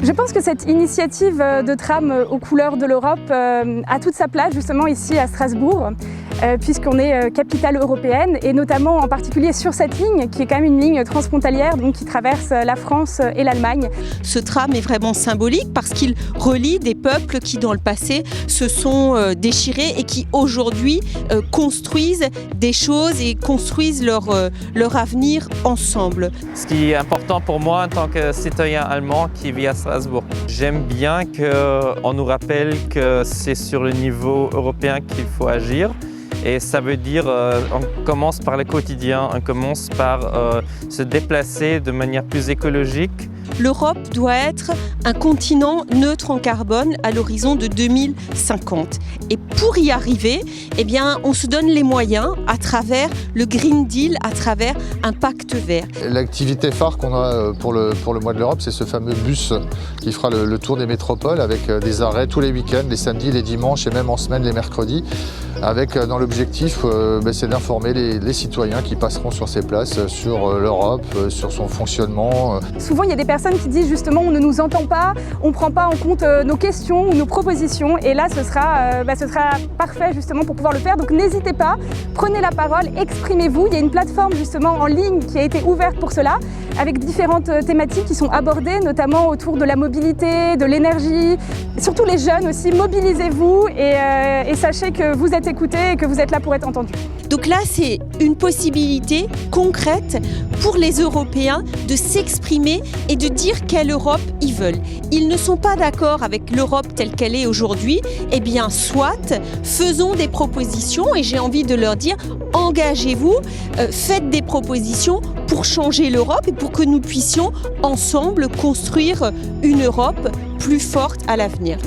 Je pense que cette initiative de tram aux couleurs de l'Europe a toute sa place justement ici à Strasbourg, puisqu'on est capitale européenne et notamment en particulier sur cette ligne qui est quand même une ligne transfrontalière donc qui traverse la France et l'Allemagne. Ce tram est vraiment symbolique parce qu'il relie des peuples qui dans le passé se sont déchirés et qui aujourd'hui construisent des choses et construisent leur avenir ensemble. Ce qui est important pour moi en tant que citoyen allemand qui vit à Strasbourg, j'aime bien qu'on nous rappelle que c'est sur le niveau européen qu'il faut agir. Et ça veut dire on commence par le quotidien, on commence par se déplacer de manière plus écologique. L'Europe doit être un continent neutre en carbone à l'horizon de 2050. Et pour y arriver, eh bien, on se donne les moyens à travers le Green Deal, à travers un pacte vert. L'activité phare qu'on a pour le mois de l'Europe, c'est ce fameux bus qui fera le tour des métropoles avec des arrêts tous les week-ends, les samedis, les dimanches et même en semaine les mercredis. Avec dans l'objectif, c'est d'informer les citoyens qui passeront sur ces places sur l'Europe, sur son fonctionnement. Souvent, il y a des personnes qui disent justement on ne nous entend pas, on ne prend pas en compte nos questions ou nos propositions. Et là, ce sera parfait justement pour pouvoir le faire. Donc n'hésitez pas, prenez la parole, exprimez-vous. Il y a une plateforme justement en ligne qui a été ouverte pour cela, avec différentes thématiques qui sont abordées, notamment autour de la mobilité, de l'énergie. Surtout les jeunes aussi, mobilisez-vous et sachez que vous êtes écoutés et que vous êtes là pour être entendus. Donc là, c'est une possibilité concrète pour les Européens de s'exprimer et de dire quelle Europe ils veulent. Ils ne sont pas d'accord avec l'Europe telle qu'elle est aujourd'hui. Eh bien, soit, faisons des propositions et j'ai envie de leur dire, engagez-vous, faites des propositions pour changer l'Europe et pour que nous puissions ensemble construire une Europe plus forte à l'avenir.